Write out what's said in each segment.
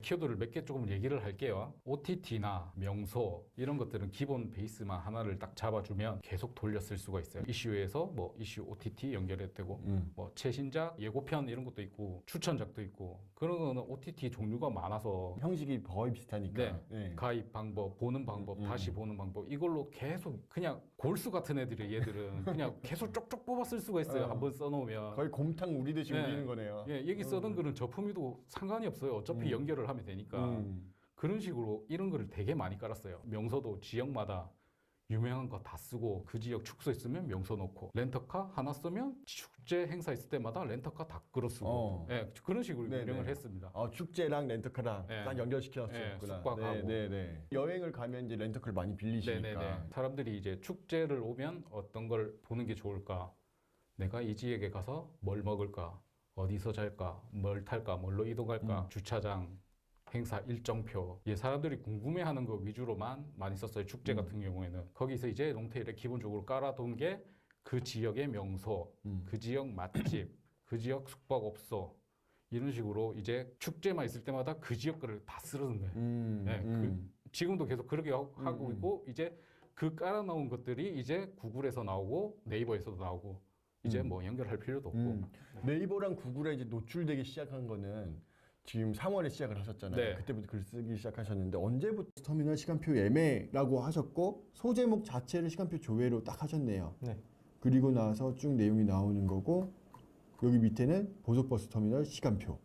키워드를 몇 개 조금 얘기를 할게요. OTT나 명소 이런 것들은 기본 베이스만 하나를 딱 잡아주면 계속 돌려 쓸 수가 있어요. 이슈에서 뭐 이슈 OTT 연결해도 되고 뭐 최신작, 예고편 이런 것도 있고 추천작도 있고 그런 거는 OTT 종류가 많아서 형식이 거의 비슷하니까. 네. 가입 방법, 보는 방법, 다시 보는 방법 이걸로 계속 그냥 골수 같은 애들이 얘들은 그냥 계속 쪽쪽 뽑아 쓸 수가 있어요. 한번 써놓으면 거의 곰탕 우리듯이 우리는 거네요. 예, 여기 써둔 글은 저품위도 상관이 없어요. 어차피 연결을 하면 되니까 그런 식으로 이런 글을 되게 많이 깔았어요. 명소도 지역마다 유명한 거 다 쓰고 그 지역 축소 있으면 명소 넣고 렌터카 하나 쓰면 축제 행사 있을 때마다 렌터카 다 끌어 쓰고 예, 그런 식으로 네네. 운영을 했습니다. 축제랑 렌터카랑 네. 딱 연결시켜놨구나. 네, 숙박하고. 여행을 가면 이제 렌터카를 많이 빌리시니까. 네네네. 사람들이 이제 축제를 오면 어떤 걸 보는 게 좋을까? 내가 이 지역에 가서 뭘 먹을까? 어디서 잘까? 뭘 탈까? 뭘로 이동할까? 주차장, 행사 일정표. 예, 사람들이 궁금해하는 거 위주로만 많이 썼어요. 축제 같은 경우에는. 거기서 이제 롱테일에 기본적으로 깔아둔 게 그 지역의 명소, 그 지역 맛집, 그 지역 숙박업소, 이런 식으로 이제 축제만 있을 때마다 그 지역 거를 다 쓰는 거예요. 네, 지금도 계속 그렇게 하고 있고 이제 그 깔아놓은 것들이 이제 구글에서 나오고 네이버에서도 나오고 이제 뭐 연결할 필요도 없고. 네이버랑 구글에 이제 노출되기 시작한 거는 지금 3월에 시작을 하셨잖아요. 네. 그때부터 글 쓰기 시작하셨는데 언제부터 터미널 시간표 예매라고 하셨고 소제목 자체를 시간표 조회로 딱 하셨네요. 네. 그리고 나서 쭉 내용이 나오는 거고 여기 밑에는 고속버스 터미널 시간표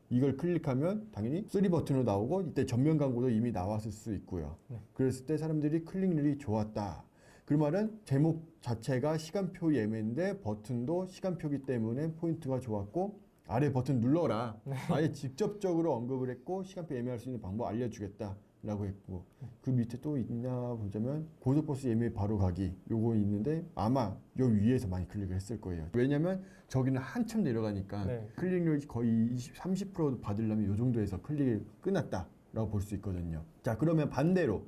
이걸 클릭하면 당연히 3 버튼으로 나오고 이때 전면 광고도 이미 나왔을 수 있고요. 그랬을 때 사람들이 클릭률이 좋았다. 그 말은 제목 자체가 시간표 예매인데 버튼도 시간표기 때문에 포인트가 좋았고 아래 버튼 눌러라. 아예 직접적으로 언급을 했고 시간표 예매할 수 있는 방법 알려주겠다 라고 했고 그 밑에 또 있냐 보자면 고속버스 예매 바로 가기 요거 있는데 아마 요 위에서 많이 클릭을 했을 거예요. 왜냐면 저기는 한참 내려가니까 클릭률 거의 30% 받으려면 요 정도에서 클릭이 끝났다 라고 볼 수 있거든요. 자, 그러면 반대로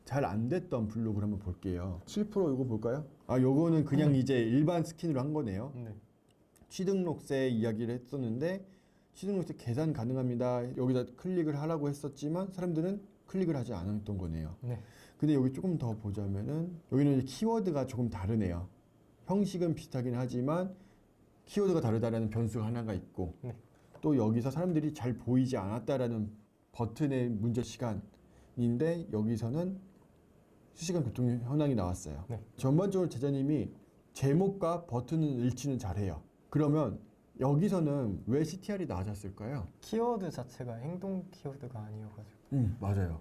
잘 안 됐던 블로그를 한번 볼게요. 7% 요거 볼까요? 요거는 그냥 이제 일반 스킨으로 한 거네요. 취등록세 이야기를 했었는데 취등록세 계산 가능합니다. 여기다 클릭을 하라고 했었지만 사람들은 클릭을 하지 않았던 거네요. 근데 여기 조금 더 보자면은 여기는 키워드가 조금 다르네요. 형식은 비슷하긴 하지만 키워드가 다르다라는 변수가 하나가 있고 또 여기서 사람들이 잘 보이지 않았다라는 버튼의 문제 시간인데 여기서는 실시간 교통 현황이 나왔어요. 전반적으로 제자님이 제목과 버튼은 일치는 잘해요. 그러면 여기서는 왜 CTR이 낮았을까요? 키워드 자체가 행동 키워드가 아니어가지고. 맞아요.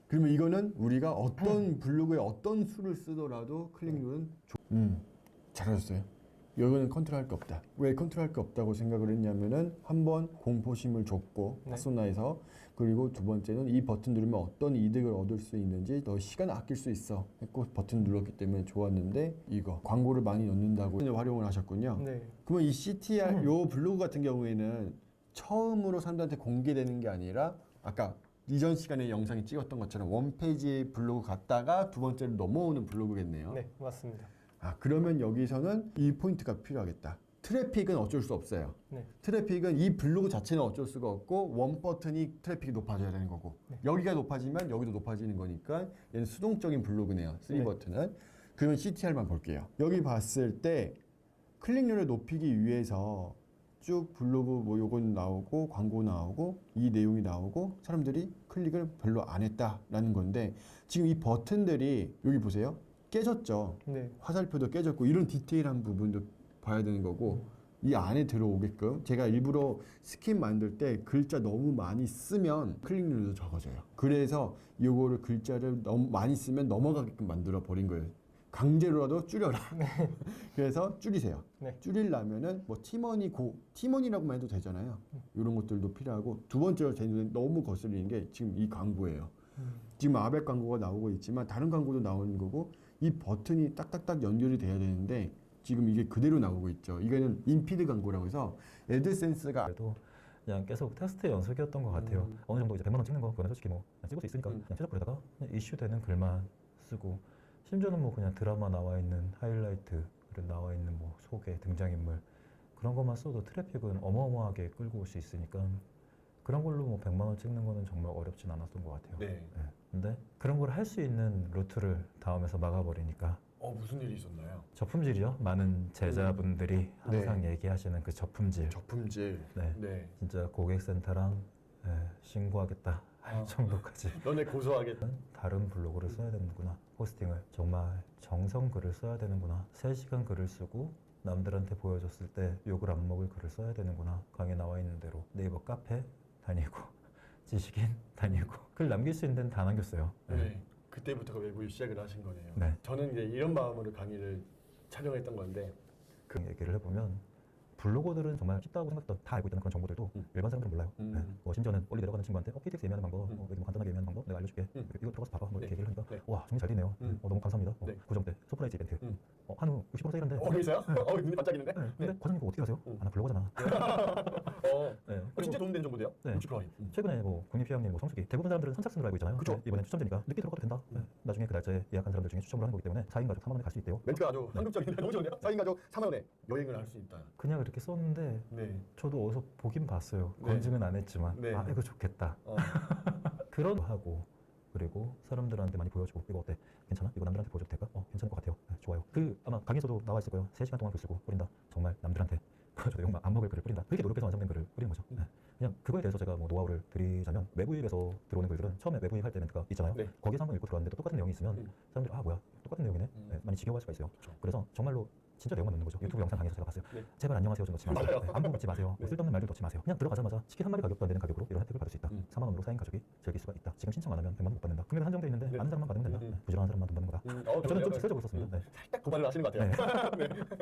그러면 이거는 우리가 어떤 블로그에 어떤 수를 쓰더라도 클릭률은 잘하셨어요. 이거는 컨트롤할 게 없다. 왜 컨트롤할 게 없다고 생각을 했냐면은 한번 공포심을 줬고 파소나에서 그리고 두 번째는 이 버튼 누르면 어떤 이득을 얻을 수 있는지 너 시간 아낄 수 있어 했고 버튼 눌렀기 때문에 좋았는데 이거 광고를 많이 넣는다고 활용을 하셨군요. 그러면 이 CTR 요 블로그 같은 경우에는 처음으로 사람들한테 공개되는 게 아니라 아까 이전 시간에 영상이 찍었던 것처럼 원페이지 블로그 갔다가 두 번째로 넘어오는 블로그겠네요. 네, 맞습니다. 그러면 여기서는 이 포인트가 필요하겠다. 트래픽은 어쩔 수 없어요. 트래픽은 이 블로그 자체는 어쩔 수가 없고 원 버튼이 트래픽이 높아져야 되는 거고 여기가 높아지면 여기도 높아지는 거니까 얘는 수동적인 블로그네요. 3 버튼은. 그러면 CTR만 볼게요. 여기 봤을 때 클릭률을 높이기 위해서 쭉 블로그 뭐 요건 나오고 광고 나오고 이 내용이 나오고 사람들이 클릭을 별로 안 했다라는 건데 지금 이 버튼들이 여기 보세요. 깨졌죠. 화살표도 깨졌고 이런 디테일한 부분도 봐야 되는 거고 이 안에 들어오게끔 제가 일부러 스킨 만들 때 글자 너무 많이 쓰면 클릭률도 적어져요. 그래서 이거를 글자를 너무 많이 쓰면 넘어가게끔 만들어 버린 거예요. 강제로라도 줄여라. 그래서 줄이세요. 줄이려면은 뭐 팀원이라고만 해도 되잖아요. 이런 것들도 필요하고 두 번째로 제 눈에 너무 거슬리는 게 지금 이 광고예요. 지금 아베 광고가 나오고 있지만 다른 광고도 나오는 거고 이 버튼이 딱딱딱 연결이 돼야 되는데 지금 이게 그대로 나오고 있죠. 이거는 인피드 광고라고 해서 애드센스가 그래도 그냥 계속 테스트 연속이었던 것 같아요. 어느 정도 이제 100만 원 찍는 거 그거는 솔직히 뭐 그냥 찍을 수 있으니까 그냥 최저가에다가 이슈 되는 글만 쓰고 심지어는 뭐 그냥 드라마 나와 있는 하이라이트 그리고 나와 있는 뭐 소개 등장인물 그런 것만 써도 트래픽은 어마어마하게 끌고 올 수 있으니까 그런 걸로 뭐 100만 원 찍는 거는 정말 어렵진 않았던 것 같아요. 네. 네. 근데 그런 걸 할 수 있는 루트를 다음에서 막아버리니까 무슨 일이 있었나요? 저품질이요. 많은 제자분들이 항상 얘기하시는 그 저품질. 저품질. 네. 네. 진짜 고객센터랑 신고하겠다 할 정도까지 너네 고소하겠다. 다른 블로그를 써야 되는구나. 포스팅을 정말 정성 글을 써야 되는구나. 3시간 글을 쓰고 남들한테 보여줬을 때 욕을 안 먹을 글을 써야 되는구나. 강의에 나와 있는 대로 네이버 카페 다니고 지식인 다니고 글 남길 수 있는 데는 다 남겼어요. 네. 그때부터 외부를 시작을 하신 거네요. 네. 저는 이제 이런 마음으로 강의를 촬영했던 건데 그 얘기를 해보면 블로거들은 정말 쉽다고 생각했던 다 알고 있다는 그런 정보들도 일반 사람들은 몰라요. 네. 뭐 심지어는 빨리 내려가는 친구한테 KTX 예매하는 방법, 여기 뭐 간단하게 예매하는 방법 내가 알려줄게. 이거 들어가서 봐봐. 뭐 이렇게 얘기를 하니까 와 정리 잘 되네요. 너무 감사합니다. 너무 때 서프라이즈 이벤트. 한우 60% 세일인데. 그러세요? 눈이 반짝이는데? 네. 근데 과장님 그거 어떻게 하세요? 나 블로거잖아. 네. 진짜 도움되는 정보인데요? 네. 60%. 최근에 뭐 국립휴양림, 뭐 성수기 대부분 사람들은 선착순으로 알고 있잖아요. 그쵸. 이번엔 추첨제니까 늦게 들어가도 된다. 나중에 그 날짜에 예약한 사람들 중에 추첨을 하는 거기 때문에 4인 가족 4만 원에 갈 수 있대요. 멘트가 아주 한국적인데 너무 좋네요. 4인 가족 4만 원에 여행을 할 수 있다. 그냥 이렇게 썼는데 네. 저도 어디서 보긴 봤어요. 네. 검증은 안 했지만 네. 아 이거 좋겠다. 그런 거 하고 그리고 사람들한테 많이 보여주고 이거 어때? 괜찮아? 이거 남들한테 보여줘도 될까? 괜찮을 것 같아요. 네, 좋아요. 그 아마 강의에서도 나와 있을 거예요. 3시간 동안 글 쓰고 뿌린다. 정말 남들한테 보여줘도 욕 안 먹을 글을 뿌린다. 그렇게 노력해서 완성된 글을 뿌리는 거죠. 네. 그냥 그거에 대해서 제가 뭐 노하우를 드리자면 외부입에서 들어오는 글들은 처음에 외부입 할 때 멘트가 있잖아요. 네. 거기서 한번 읽고 들어왔는데 또 똑같은 내용이 있으면 사람들이 아 뭐야 똑같은 내용이네. 네, 많이 지겨워할 수가 있어요. 그래서 정말로 진짜 내용만 넣는 거죠. 유튜브 영상 강의에서 제가 봤어요. 네. 제발 안녕하세요 좀 넣지 마세요. 맞아요. 네, 안부 묻지 마세요. 뭐 쓸데없는 말들 넣지 마세요. 그냥 들어가자마자 치킨 한 마리 가격도 안 되는 가격으로 이런 혜택을 받을 수 있다. 4만 원으로 4인 가족이 즐길 수가 있다. 지금 신청 안 하면 100만 원 못 받는다. 금액은 한정돼 있는데 아는 사람만 받으면 된다. 네, 부지런한 사람만 돈 받는 거다. 저는 좀 직설적으로 썼습니다. 네. 살짝 고발을 하시는 것 같아요.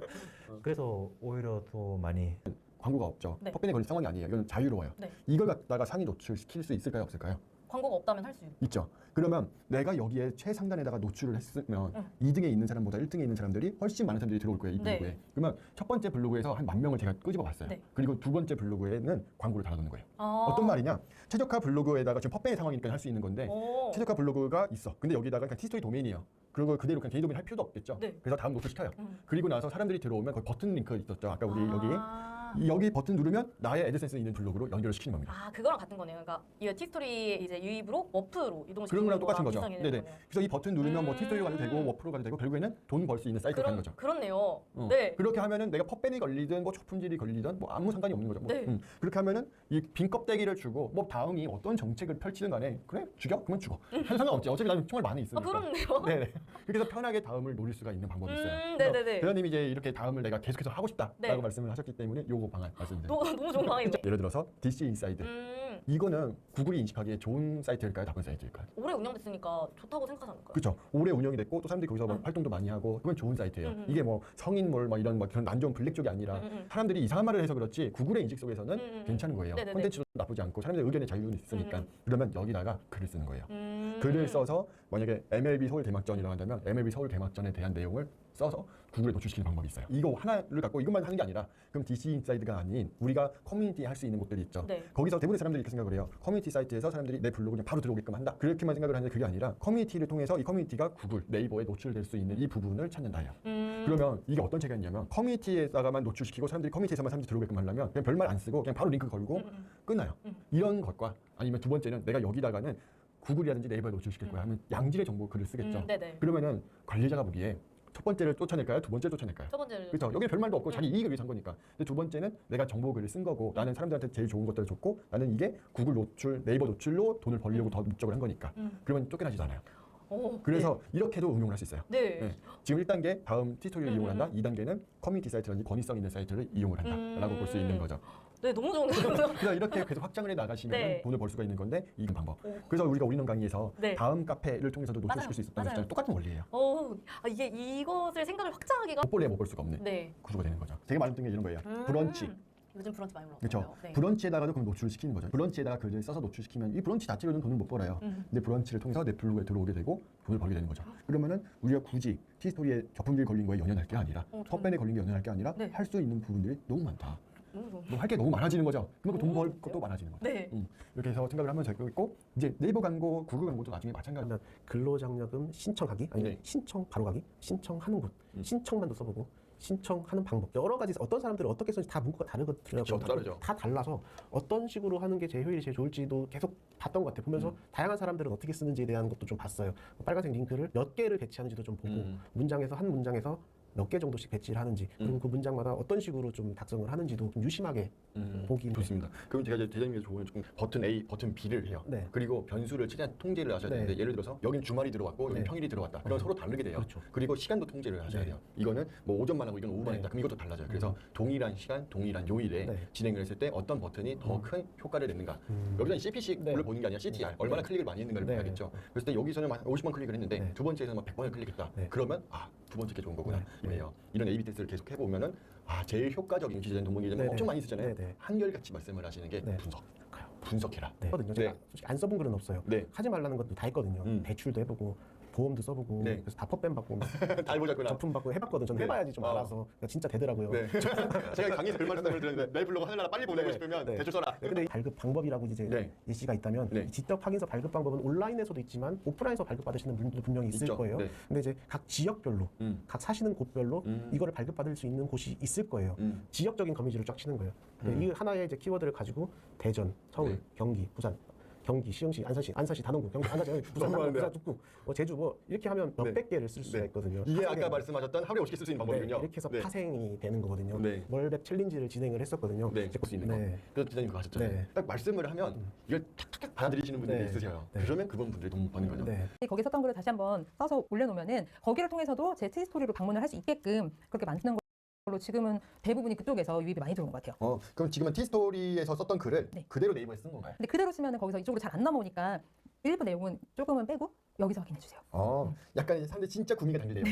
그래서 오히려 더 많이 광고가 없죠. 네. 퍽빈에 걸린 상황이 아니에요. 이건 자유로워요. 네. 이걸 갖다가 상위 노출시킬 수 있을까요? 없을까요? 광고가 없다면 할 수 있고. 있죠. 그러면 내가 여기에 최상단에다가 노출을 했으면 2등에 있는 사람보다 1등에 있는 사람들이 훨씬 많은 사람들이 들어올 거예요. 이 네. 블로그에. 그러면 첫 번째 블로그에서 한 10,000명을 제가 끄집어 봤어요. 네. 그리고 두 번째 블로그에는 광고를 달아놓는 거예요. 아. 어떤 말이냐? 최저가 블로그에다가 지금 퍽뱅의 상황이니까 할 수 있는 건데 최저가 블로그가 있어. 근데 여기다가 그냥 티스토리 도메인이에요. 그리고 그대로 그냥 개인 도메인 할 필요도 없겠죠. 네. 그래서 다음 노출 시켜요. 그리고 나서 사람들이 들어오면 거기 버튼 링크 있었죠. 아까 우리 여기 아. 여기 버튼 누르면 나의 애드센스 있는 블로그로 연결을 시키는 겁니다. 아, 그거랑 같은 거네요. 그러니까 이 티스토리 이제 유입으로 워프로 이동시키는 그런 거랑 똑같은 거죠. 비슷하게 되는 네네. 거네요. 그래서 이 버튼 누르면 뭐 티스토리 가도 되고 워프로 가도 되고 결국에는 돈 벌 수 있는 사이트가 되는 거죠. 그렇네요. 네. 그렇게 하면은 내가 퍼벤이 걸리든 뭐 초품질이 걸리든 뭐 아무 상관이 없는 거죠. 뭐, 네. 그렇게 하면은 이 빈 껍데기를 주고 뭐 다음이 어떤 정책을 펼치든 간에 그래 죽여? 그러면 죽어. 할 상관없지. 어차피 나는 총알 많이 아, 있으니까. 그렇네요. 네네. 그래서 편하게 다음을 노릴 수가 있는 방법이 있어요. 네네네. 대현님이 이제 이렇게 다음을 내가 계속해서 하고 싶다라고 네. 말씀을 하셨기 때문에 요거 방안 말씀드립니다. 너무 좋은 방법이네요. 예를 들어서 DC 인사이드. 이거는 구글이 인식하기에 좋은 사이트일까요? 나쁜 사이트일까요? 오래 운영됐으니까 좋다고 생각하니까요. 그렇죠. 오래 운영이 됐고 또 사람들이 거기서 뭐 활동도 많이 하고 그건 좋은 사이트예요. 이게 뭐 성인몰 뭐 이런 뭐 그런 안 좋은 블랙 쪽이 아니라 사람들이 이상한 말을 해서 그렇지 구글의 인식 속에서는 괜찮은 거예요. 네네네. 콘텐츠도 나쁘지 않고 사람들의 의견의 자유는 있으니까 그러면 여기다가 글을 쓰는 거예요. 글을 써서 만약에 MLB 서울 개막전이라고 한다면 MLB 서울 개막전에 대한 내용을 써서 구글에 노출시키는 방법이 있어요. 이거 하나를 갖고 이것만 하는 게 아니라 그럼 DC 인사이드가 아닌 우리가 커뮤니티에 할 수 있는 곳들이 있죠. 네. 거기서 대부분의 사람들이 이렇게 생각을 해요. 커뮤니티 사이트에서 사람들이 내 블로그 그냥 바로 들어오게끔 한다. 그렇게만 생각을 하는데 그게 아니라 커뮤니티를 통해서 이 커뮤니티가 구글, 네이버에 노출될 수 있는 이 부분을 찾는다요. 그러면 이게 어떤 체계가 있냐면 커뮤니티에다가만 노출시키고 사람들이 커뮤니티에서만 사람들이 들어오게끔 하려면 그냥 별말 안 쓰고 그냥 바로 링크 걸고 끝나요. 이런 것과 아니면 두 번째는 내가 여기다가는 구글이라든지 네이버에 노출시킬 거야 하면 양질의 정보 글을 쓰겠죠. 네네. 그러면은 관리자가 보기에 첫 번째를 쫓아낼까요? 두 번째를 쫓아낼까요? 첫 번째는 그렇죠. 여기 별말도 없고 자기 이익을 위해서 한 거니까. 근데 두 번째는 내가 정보 글을 쓴 거고 나는 사람들한테 제일 좋은 것들을 줬고 나는 이게 구글 노출, 네이버 노출로 돈을 벌려고 더 목적을 한 거니까. 그러면 쫓겨나지잖아요. 그래서 이렇게도 응용을 할 수 있어요. 네. 네. 지금 1단계 다음 티토리를 이용을 한다. 2단계는 커뮤니티 사이트라든지 권위성 있는 사이트를 이용을 한다라고 볼 수 있는 거죠. 네, 너무 좋은 거예요. 그래서 이렇게 계속 확장을 해 나가시면 네. 돈을 벌 수가 있는 건데 이건 방법. 그래서 우리가 올인원 강의에서 네. 다음 카페를 통해서도 노출시킬 맞아요. 수 있었던 맞아요. 것처럼 똑같은 원리예요. 이게 이것을 생각을 확장하기가 못 볼래 못 볼 수가 없는 네. 구조가 되는 거죠. 제가 말했던 게 이런 거예요. 브런치. 요즘 브런치 많이 올라오죠. 그렇죠. 네. 브런치에다가도 그럼 노출을 시키는 거죠. 브런치에다가 글을 써서 노출시키면 이 브런치 자체로는 돈을 못 벌어요. 근데 브런치를 통해서 내 블로그에 들어오게 되고 돈을 벌게 되는 거죠. 그러면은 우리가 굳이 티스토리에 저품질 걸린 거에 연연할 게 아니라 컵밴에 걸린 게 연연할 게 아니라 네. 할 수 있는 부분들이 너무 많다. 너무 좋은 뭐 할 게 너무 많아지는 거죠. 그만큼 돈 벌 것도 많아지는 거죠. 네. 이렇게 해서 생각을 하면 되고 있고 이제 네이버 광고, 구글 광고도 나중에 마찬가지로 근로장려금 신청하기 아니면 네. 신청 바로 가기 신청하는 곳 신청만도 써보고 신청하는 방법 여러 가지 어떤 사람들은 어떻게 쓰는지 다 문구가 다르거든요. 그렇죠. 다르죠. 다 달라서 어떤 식으로 하는 게 제일 효율이 제일 좋을지도 계속 봤던 것 같아요. 보면서 다양한 사람들은 어떻게 쓰는지에 대한 것도 좀 봤어요. 빨간색 링크를 몇 개를 배치하는지도 좀 보고 문장에서 한 문장에서 몇 개 정도씩 배치를 하는지 그리고 그 문장마다 어떤 식으로 좀 작성을 하는지도 좀 유심하게 보기 좋습니다. 그럼 제가 이제 대장님께서 좋은 조금 버튼 A, 버튼 B를 해요. 네. 그리고 변수를 최대한 통제를 하셔야 네. 되는데 예를 들어서 여긴 주말이 들어왔고 여긴 네. 평일이 들어왔다. 그럼 서로 다르게 돼요. 그렇죠. 그리고 시간도 통제를 하셔야 네. 돼요. 이거는 뭐 오전만 하고 이건 오후만 네. 했다. 그럼 이것도 달라져요. 그래서 동일한 시간, 동일한 요일에 네. 진행을 했을 때 어떤 버튼이 더 큰 효과를 냈는가. 여기서는 CPC를 네. 보는 게 아니라 CTR, 얼마나 클릭을 많이 했는가를 네. 봐야겠죠. 그랬을 때 여기서는 한 50번 클릭을 했는데 네. 두 번째에서는 막 100번을 클릭했다. 네. 그러면 두 번째 게 좋은 거구나. 네. 이래요. 이런 A/B 테스트를 계속 해보면은 제일 효과적인 기재된 동물 기재는 네. 엄청 많이 쓰잖아요. 네. 네. 한결같이 말씀을 하시는 게 네. 분석해라. 네. 거든요. 제가 솔직히 안 써본 글은 없어요. 네. 하지 말라는 것도 다 했거든요. 대출도 해보고 보험도 써보고 네. 그래서 다 퍼뱀 받고 막 다 해보셨구나. 적품 받고 해봤거든. 저는 네. 해봐야지 좀 알아서 그러니까 진짜 되더라고요. 네. 제가 강의에서 그 말씀을 드렸는데 내 블로그 하늘나라 빨리 보내고 네. 싶으면 네. 대출 써라. 네, 근데 이 발급 방법이라고 이제 네. 예시가 있다면 네. 이 지적 확인서 발급 방법은 온라인에서도 있지만 오프라인에서 발급 받으시는 분들도 분명히 있을 있죠. 거예요. 네. 근데 이제 각 지역별로 각 사시는 곳별로 음. 이거를 발급받을 수 있는 곳이 있을 거예요. 음. 지역적인 거미줄을 쫙 치는 거예요. 이 하나의 이제 키워드를 가지고 대전, 서울, 네. 경기, 부산, 경기, 시흥시, 안산시, 단원구, 경기, 안산시, 부산, 너무 많은데요? 부산, 북구, 제주 이렇게 하면 몇백 개를 쓸 수가 네. 있거든요. 이게 파생이. 아까 말씀하셨던 하루에 50개 쓸 수 있는 방법이군요. 네, 이렇게 해서 네. 파생이 되는 거거든요. 네. 월백 챌린지를 진행을 했었거든요. 네, 볼 수 있는 거. 네. 그래서 기자님 그거 하셨잖아요. 네. 딱 말씀을 하면 이걸 탁탁탁 받아들이시는 분들이 네. 있으세요. 네. 그러면 그분 분들이 돈 버는 거죠. 네. 거기 썼던 글을 다시 한번 써서 올려놓으면은 거기를 통해서도 제 트위스토리로 방문을 할 수 있게끔 그렇게 만드는 걸로 지금은 대부분이 그쪽에서 유입이 많이 들어오는 것 같아요. 그럼 지금은 티스토리에서 썼던 글을 네. 그대로 네이버에 쓴 건가요? 근데 그대로 쓰면은 거기서 이쪽으로 잘 안 넘어오니까 일부 내용은 조금은 빼고 여기서 확인해 주세요. 약간 사람들이 진짜 구미가 당기네요.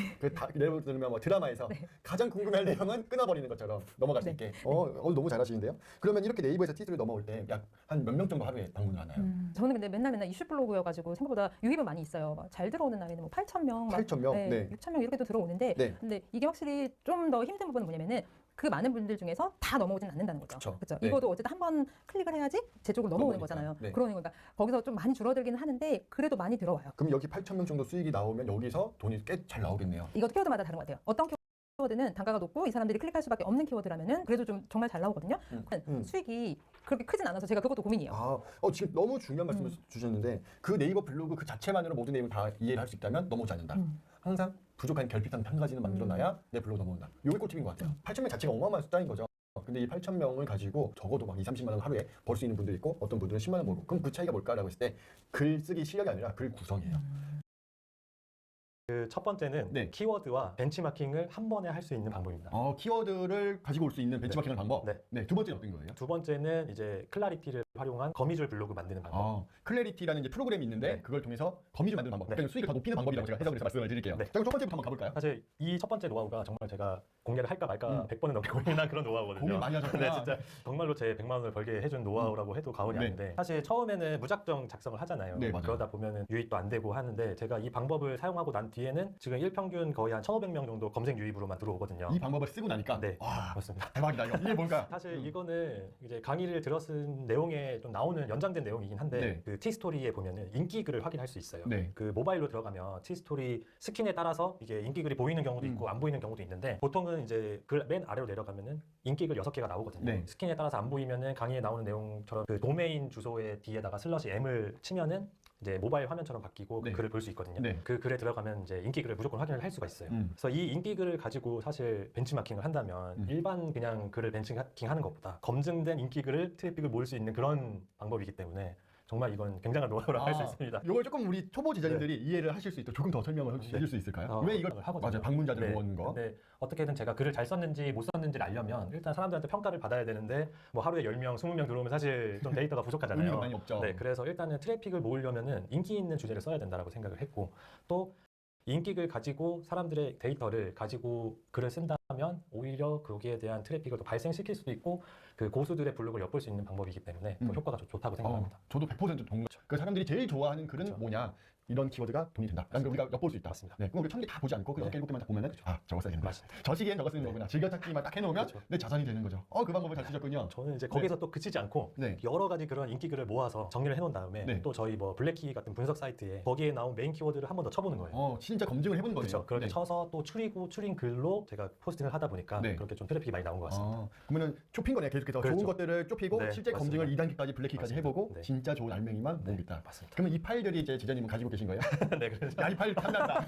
예를 들면 뭐 드라마에서 가장 궁금해할 내용은 끊어버리는 것처럼 넘어갈 수 네. 있게. 너무 잘하시는데요. 그러면 이렇게 네이버에서 티스토리 넘어올 때 약 한 몇 명 정도 하루에 방문을 하나요? 저는 근데 맨날 이슈 블로그여가지고 생각보다 유입은 많이 있어요. 잘 들어오는 날에는 뭐 8,000명, 8,000명? 네, 네. 6,000명 이렇게도 들어오는데 네. 근데 이게 확실히 좀 더 힘든 부분은 뭐냐면은 그 많은 분들 중에서 다 넘어오진 않는다는 거죠. 그쵸. 그렇죠. 네. 이것도 어쨌든 한 번 클릭을 해야지 제 쪽으로 넘어오는 넘어오니까. 거잖아요. 네. 그러니까 거기서 좀 많이 줄어들기는 하는데 그래도 많이 들어와요. 그럼 여기 8,000명 정도 수익이 나오면 여기서 돈이 꽤 잘 나오겠네요. 이것도 키워드마다 다른 것 같아요. 어떤 키워드는 단가가 높고 이 사람들이 클릭할 수밖에 없는 키워드라면은 그래도 좀 정말 잘 나오거든요. 수익이 그렇게 크진 않아서 제가 그것도 고민이에요. 지금 너무 중요한 말씀을 주셨는데 그 네이버 블로그 그 자체만으로 모든 내용을 다 이해를 할 수 있다면 넘어오지 않는다. 항상 부족한 결핍한 한 가지는 만들어놔야 내 블로그 넘어온다. 이게 꿀팁인 것 같아요. 8,000명 자체가 어마어마한 숫자인 거죠. 근데 이 8,000명을 가지고 적어도 막 2, 30만 원 하루에 벌 수 있는 분들이 있고 어떤 분들은 10만 원 벌고 그럼 그 차이가 뭘까라고 했을 때 글쓰기 실력이 아니라 글 구성이에요. 그 첫 번째는 네. 키워드와 벤치마킹을 한 번에 할 수 있는 방법입니다. 키워드를 가지고 올 수 있는 벤치마킹 방법. 네. 두 번째는 어떤 거예요? 두 번째는 이제 클라리티를 활용한 거미줄 블로그 만드는 방법. 클래리티라는 이제 프로그램이 있는데 네. 그걸 통해서 거미줄 만드는 방법. 네. 그러니까 수익을 더 높이는 방법이라고 제가 해석을 해서 말씀을 드릴게요. 네. 자, 그럼 첫 번째부터 한번 가볼까요? 사실 이 첫 번째 노하우가 정말 제가 공개를 할까 말까 100번은 넘게 고민한 그런 노하우거든요. 고민 많이 하셨구나. 네, 진짜 정말로 제 100만 원을 벌게 해준 노하우라고 해도 과언이 네. 아닌데 사실 처음에는 무작정 작성을 하잖아요. 네, 맞아요. 그러다 보면은 유입도 안 되고 하는데 제가 이 방법을 사용하고 난 뒤에는 지금 일평균 거의 한 1,500명 정도 검색 유입으로만 들어오거든요. 이 방법을 쓰고 나니까 네, 와, 그렇습니다. 대박이다. 이게 뭘까? 사실 이거는 이제 강의를 들었은 내용에 좀 나오는 연장된 내용이긴 한데 네. 그 티스토리에 보면은 인기 글을 확인할 수 있어요. 네. 그 모바일로 들어가면 티스토리 스킨에 따라서 이게 인기 글이 보이는 경우도 있고 안 보이는 경우도 있는데 보통은 이제 글 맨 아래로 내려가면은 인기 글 6개가 나오거든요. 네. 스킨에 따라서 안 보이면은 강의에 나오는 내용처럼 그 도메인 주소의 뒤에다가 /m을 치면은 이제 모바일 화면처럼 바뀌고 네. 그 글을 볼 수 있거든요. 네. 그 글에 들어가면 이제 인기 글을 무조건 확인을 할 수가 있어요. 그래서 이 인기 글을 가지고 사실 벤치마킹을 한다면 일반 그냥 글을 벤치마킹하는 것보다 검증된 인기 글을 트래픽을 모을 수 있는 그런 방법이기 때문에 정말 이건 굉장한 노하우라고 할 수 있습니다. 이걸 조금 우리 초보 제자님들이 이해를 하실 수 있도록 조금 더 설명을 해줄 수 있을까요? 왜 이걸 하거든요. 맞아요. 방문자들 네. 모으는 거. 근데 어떻게든 제가 글을 잘 썼는지 못 썼는지를 알려면 일단 사람들한테 평가를 받아야 되는데 뭐 하루에 10명, 20명 들어오면 사실 좀 데이터가 부족하잖아요. 의미가 많이 없죠. 네, 그래서 일단은 트래픽을 모으려면은 인기 있는 주제를 써야 된다고 생각을 했고 또 인기글 가지고 사람들의 데이터를 가지고 글을 쓴다면 오히려 거기에 대한 트래픽을 더 발생시킬 수도 있고 그 고수들의 블록을 엿볼 수 있는 방법이기 때문에 더 효과가 좋다고 생각합니다. 저도 100% 동감. 그 사람들이 제일 좋아하는 글은 그렇죠. 뭐냐? 이런 키워드가 돈이 된다. 라는 걸 우리가 엿볼 수 있다. 맞습니다. 네, 그럼 우리 1000개 다 보지 않고 그 네. 6개 7개만 다 보면은 아, 저거 써야 된다. 맞습니다. 저 시기엔 저거 쓰는 거구나. 즐겨찾기만 딱 해놓으면 그렇죠. 내 자산이 되는 거죠. 그 방법을 잘 쓰셨군요. 저는 이제 거기서 또 그치지 않고 네. 여러 가지 그런 인기글을 모아서 정리를 해놓은 다음에 네. 또 저희 뭐 블랙키 같은 분석 사이트에 거기에 나온 메인 키워드를 한 번 더 쳐보는 거예요. 진짜 검증을 해본 거네요. 그렇죠. 그렇게 네. 쳐서 또 추린 글로 제가 포스팅을 하다 보니까 네. 그렇게 좀 트래픽이 많이 나온 것 같습니다. 그러면은 좁힌 거네. 계속해서 그렇죠. 좋은 것들을 좁히고 네, 실제 맞습니다. 검증을 2단계까지 블랙키까지 맞습니다. 해보고 네. 진짜 좋은 알맹이만 모으고 있다. 맞습니다. 그러면 이 파일들이 이제 지자님은 가지고 계신 거예요? 네, 그래서 야, 이 파일 탐난다.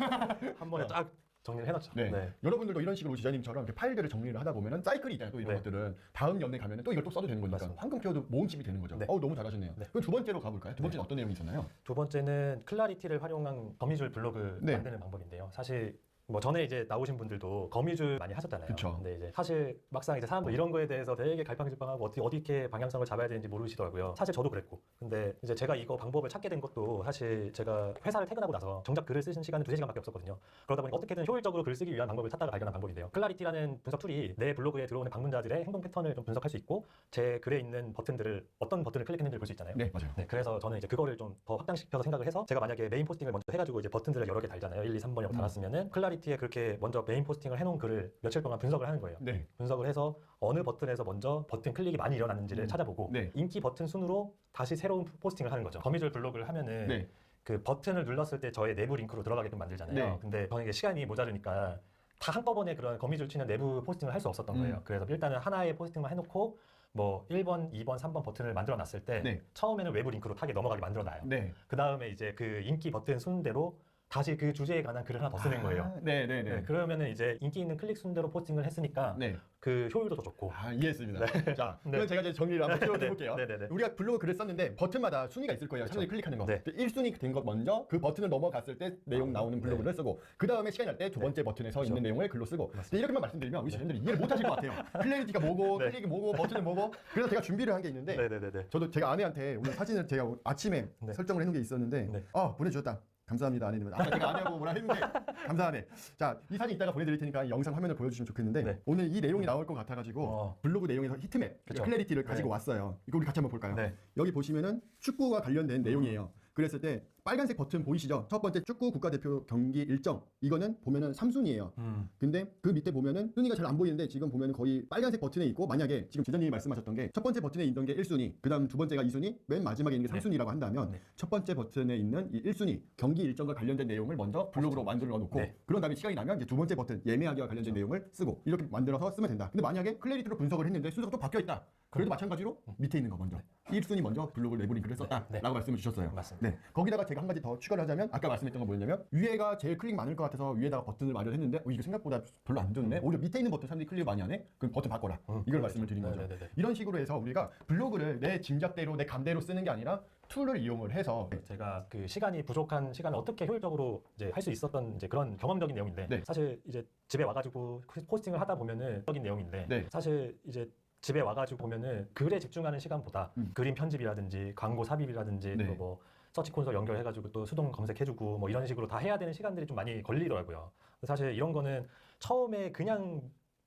한 번에 쫙 정리를 해놨죠. 네. 여러분들도 이런 식으로 지자님처럼 이렇게 파일들을 정리를 하다 보면은 사이클이 있잖아요. 또 이런 네. 것들은 다음 연내 가면은 또 이걸 또 써도 되는 거니까 맞습니다. 황금 키워드 모음집이 되는 거죠. 네. 너무 잘하셨네요. 네. 그럼 두 번째로 가볼까요? 두 번째는 어떤 내용이 있었나요? 두 번째는 클라리티를 활용한 거미줄 블로그 네. 만드는 방법인데요. 사실 뭐 전에 이제 나오신 분들도 거미줄 많이 하셨잖아요. 그쵸. 근데 이제 사실 막상 이제 사람들 이런 거에 대해서 되게 갈팡질팡하고 어디 이렇게 방향성을 잡아야 되는지 모르시더라고요. 사실 저도 그랬고. 근데 이제 제가 이거 방법을 찾게 된 것도 사실 제가 회사를 퇴근하고 나서 정작 글을 쓰신 시간은 2-3시간밖에 없었거든요. 그러다 보니 어떻게든 효율적으로 글 쓰기 위한 방법을 찾다가 발견한 방법인데요. 클라리티라는 분석 툴이 내 블로그에 들어오는 방문자들의 행동 패턴을 좀 분석할 수 있고 제 글에 있는 버튼들을 어떤 버튼을 클릭했는지를 볼 수 있잖아요. 네, 맞아요. 네, 그래서 저는 이제 그거를 좀 더 확장시켜서 생각을 해서 제가 만약에 메인 포스팅을 먼저 해가지고 이제 버튼들을 여러 개 달잖아요. 1, 2, 3번이라고 달았으면은 클라리티에 그렇게 먼저 메인 포스팅을 해놓은 글을 며칠 동안 분석을 하는 거예요. 네. 분석을 해서 어느 버튼에서 먼저 버튼 클릭이 많이 일어났는지를 찾아보고 네. 인기 버튼 순으로 다시 새로운 포스팅을 하는 거죠. 거미줄 블로그를 하면은 네. 그 버튼을 눌렀을 때 저의 내부 링크로 들어가게끔 만들잖아요. 네. 근데 저는 이게 시간이 모자르니까 다 한꺼번에 그런 거미줄 치는 내부 포스팅을 할 수 없었던 거예요. 그래서 일단은 하나의 포스팅만 해놓고 뭐 1번, 2번, 3번 버튼을 만들어 놨을 때 네. 처음에는 외부 링크로 타겟 넘어가게 만들어 놔요. 네. 그 다음에 이제 그 인기 버튼 순대로 다시 그 주제에 관한 글을 하나 더 쓰는 거예요. 네, 네, 네, 네. 그러면은 이제 인기 있는 클릭 순대로 포스팅을 했으니까 네. 그 효율도 더 좋고. 이해했습니다. 자, 네. 그럼 제가 이제 정리를 한번 네, 해볼게요. 네, 네, 네. 우리가 블로그 글을 썼는데 버튼마다 순위가 있을 거예요. 사람들이 클릭하는 거. 네. 1순위 된 것 먼저 그 버튼을 넘어갔을 때 내용 나오는 블로그를 쓰고 그 다음에 시간이 날 때 두 번째 버튼에서 그렇죠. 있는 내용을 글로 쓰고 근데 이렇게만 말씀드리면 우리 시청자들이 이해를 못 하실 것 같아요. 클래리티가 뭐고 네. 클릭이 뭐고 버튼은 뭐고 그래서 제가 준비를 한 게 있는데 네네네. 저도 제가 아내한테 오늘 사진을 제가 아침에 네. 설정을 해놓은 게 있었는데 네. 보내주셨다. 감사합니다 아내님. 제가 아내하고 뭐라 했는데 감사하네. 자, 이 사진 이따가 보내드릴 테니까 영상 화면을 보여주시면 좋겠는데 네. 오늘 이 내용이 나올 것 같아가지고 블로그 내용에서 히트맵, 그쵸. 클래리티를 가지고 네. 왔어요. 이거 우리 같이 한번 볼까요? 네. 여기 보시면은 축구와 관련된 내용이에요. 그랬을 때 빨간색 버튼 보이시죠? 첫 번째 축구 국가대표 경기 일정 이거는 보면은 3순위예요. 근데 그 밑에 보면은 순위가 잘 안 보이는데 지금 보면은 거의 빨간색 버튼에 있고 만약에 지금 지자님이 말씀하셨던 게 첫 번째 버튼에 있던 게 1순위, 그다음 두 번째가 2순위, 맨 마지막에 있는 게 3순위라고 한다면 네. 첫 번째 버튼에 있는 이 1순위 경기 일정과 관련된 내용을 먼저 블로그로 만들어 놓고 네. 그런 다음에 시간이 나면 이제 두 번째 버튼 예매하기와 관련된 내용을 쓰고 이렇게 만들어서 쓰면 된다. 근데 만약에 클래리티로 분석을 했는데 순서가 또 바뀌어 있다. 그래도 마찬가지로 밑에 있는 거 먼저 1순위 먼저 블로그 내부 링크를 썼다라고 네. 말씀을 주셨어요. 맞습니다. 네. 거기다가 제가 한 가지 더 추가를 하자면 아까 말씀했던 건 뭐였냐면 위에가 제일 클릭 많을 것 같아서 위에다가 버튼을 마련했는데 이거 생각보다 별로 안 좋네. 오히려 밑에 있는 버튼 사람들이 클릭 많이 하네. 그럼 버튼 바꿔라. 이걸 말씀을 드린 거죠. 네네네. 이런 식으로 해서 우리가 블로그를 내 짐작대로 내 감대로 쓰는 게 아니라 툴을 이용을 해서 제가 그 시간이 부족한 시간을 어떻게 효율적으로 이제 할 수 있었던 이제 그런 경험적인 내용인데 네. 사실 이제 집에 와가지고 포스팅을 하다 보면은 적인 내용인데 네. 사실 이제 집에 와가지고 보면은 글에 집중하는 시간보다 그림 편집이라든지 광고 삽입이라든지 네. 또 뭐 서치 콘솔 연결해가지고 또 수동 검색해주고 뭐 이런 식으로 다 해야 되는 시간들이 좀 많이 걸리더라고요. 사실 이런 거는 처음에 그냥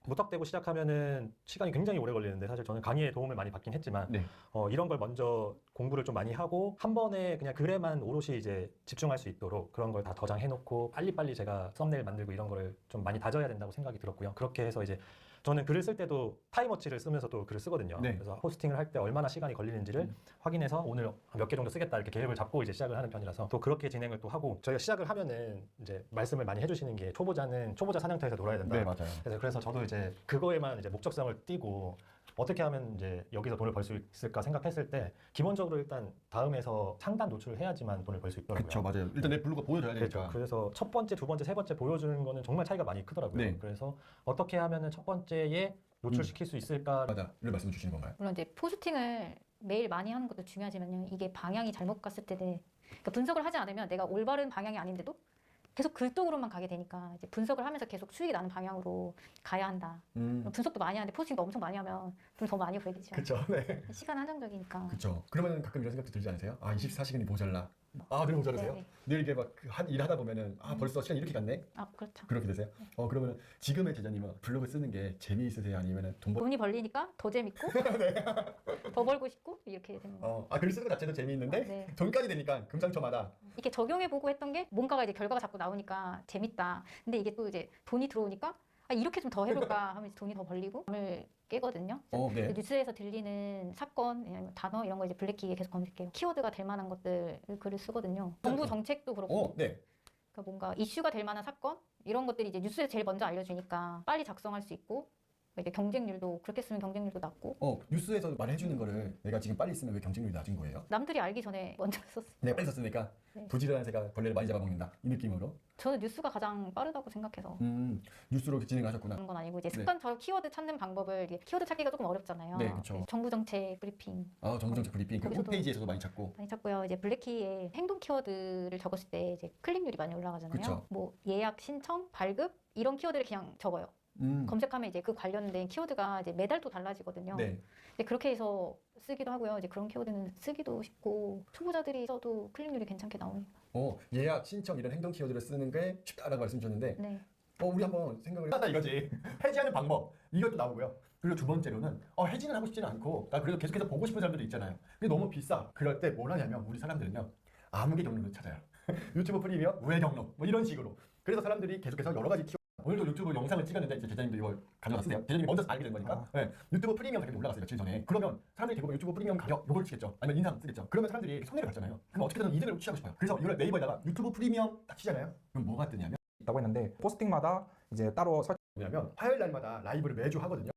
무턱대고 시작하면은 시간이 굉장히 오래 걸리는데 사실 저는 강의에 도움을 많이 받긴 했지만 네. 이런 걸 먼저 공부를 좀 많이 하고 한 번에 그냥 글에만 오롯이 이제 집중할 수 있도록 그런 걸 다 저장해놓고 빨리빨리 제가 썸네일 만들고 이런 거를 좀 많이 다져야 된다고 생각이 들었고요. 그렇게 해서 이제 저는 글을 쓸 때도 타임워치를 쓰면서도 글을 쓰거든요. 네. 그래서 포스팅을 할 때 얼마나 시간이 걸리는지를 확인해서 오늘 몇 개 정도 쓰겠다 이렇게 계획을 잡고 이제 시작을 하는 편이라서 또 그렇게 진행을 또 하고 저희가 시작을 하면은 이제 말씀을 많이 해주시는 게 초보자는 초보자 사냥터에서 놀아야 된다. 네, 맞아요. 그래서 저도 이제 그거에만 이제 목적성을 띄고 어떻게 하면 이제 여기서 돈을 벌 수 있을까 생각했을 때 기본적으로 일단 다음에서 상단 노출을 해야지만 돈을 벌 수 있더라고요. 그렇죠, 맞아요. 일단 내 블로그 보여줘야 되니까. 그렇죠. 그래서 첫 번째, 두 번째, 세 번째 보여주는 거는 정말 차이가 많이 크더라고요. 네. 그래서 어떻게 하면은 첫 번째에 노출시킬 수 있을까? 맞아. 이런 말씀 주시는 건가요? 물론 이제 포스팅을 매일 많이 하는 것도 중요하지만요. 이게 방향이 잘못 갔을 때는 그러니까 분석을 하지 않으면 내가 올바른 방향이 아닌데도 계속 글독으로만 가게 되니까 이제 분석을 하면서 계속 수익이 나는 방향으로 가야 한다. 분석도 많이 하는데 포스팅도 엄청 많이 하면 돈 더 많이 벌겠죠. 그렇죠. 네. 시간 한정적이니까. 그렇죠. 그러면 가끔 이런 생각도 들지 않으세요? 24시간이 모자라. 아, 늘 모자르세요? 네. 늘 이게 막 일하다 보면은 벌써 시간 이렇게 갔네? 아 그렇죠. 그렇게 되세요? 그러면 지금의 제자님은 블로그 쓰는 게 재미있으세요? 아니면은 돈이 벌리니까 더 재밌고 더 벌고 싶고 이렇게 되는 거예요. 글 쓰는 거 자체도 재미있는데 네. 돈까지 되니까 금상첨화다. 이렇게 적용해보고 했던 게 뭔가가 이제 결과가 자꾸 나오니까 재밌다. 근데 이게 또 이제 돈이 들어오니까 이렇게 좀 더 해볼까 하면 이제 돈이 더 벌리고 밤을 깨거든요. 네. 뉴스에서 들리는 사건, 아니면 단어 이런 거 이제 블랙키에 계속 검색해요. 키워드가 될 만한 것들을 글을 쓰거든요. 정부 정책도 그렇고 네. 그러니까 뭔가 이슈가 될 만한 사건 이런 것들이 이제 뉴스에 제일 먼저 알려주니까 빨리 작성할 수 있고 이제 경쟁률도 그렇게 쓰면 경쟁률도 낮고 뉴스에서 말해주는 거를 내가 지금 빨리 쓰면 왜 경쟁률이 낮은 거예요? 남들이 알기 전에 먼저 썼어요. 내가 빨리 썼으니까 네. 부지런한 새가 벌레를 많이 잡아먹는다 이 느낌으로. 저는 뉴스가 가장 빠르다고 생각해서 뉴스로 진행하셨구나. 그런 건 아니고 이제 네. 습관처럼 키워드 찾는 방법을 이게 키워드 찾기가 조금 어렵잖아요. 네, 그쵸. 정부 정책 브리핑 정부정책 브리핑 그 거기서도- 홈페이지에서도 많이 찾고. 많이 찾고요. 이제 블랙키에 행동 키워드를 적었을 때 이제 클릭률이 많이 올라가잖아요. 그쵸. 뭐 예약 신청, 발급 이런 키워드를 그냥 적어요. 검색하면 이제 그 관련된 키워드가 이제 매달 또 달라지거든요. 네. 근데 그렇게 해서 쓰기도 하고요. 이제 그런 키워드는 쓰기도 쉽고 초보자들이 써도 클릭률이 괜찮게 나오니까. 예약, 신청 이런 행동 키워드를 쓰는 게 쉽다라고 말씀 주셨는데 네. 우리 한번 생각을 해봤다 이거지. 해지하는 방법 이것도 나오고요. 그리고 두 번째로는 해지는 하고 싶지는 않고 나 그래도 계속해서 보고 싶은 사람들도 있잖아요. 근데 너무 비싸. 그럴 때 뭘 하냐면 우리 사람들은요. 아무개 경로를 찾아요. 유튜브 프리미엄, 우회 경로 뭐 이런 식으로. 그래서 사람들이 계속해서 여러 가지 오늘도 유튜브 영상을 찍었는데 이제 제자님도 이걸 가져왔으세요. 제자님이 먼저 알게 된 거니까. 네. 유튜브 프리미엄 가격이 올라갔어요. 며칠 전에. 그러면 사람들이 대부분 유튜브 프리미엄 가격 요걸 치겠죠. 아니면 인상 쓰겠죠. 그러면 사람들이 손해를 봤잖아요. 그럼 어떻게든 이득을 취하고 싶어요. 그래서 이걸 네이버에다가 유튜브 프리미엄 딱 치잖아요. 그럼 뭐가 뜨냐면 있다고 했는데 포스팅마다 이제 따로 뭐냐면 화요일 날마다 라이브를 매주 하거든요.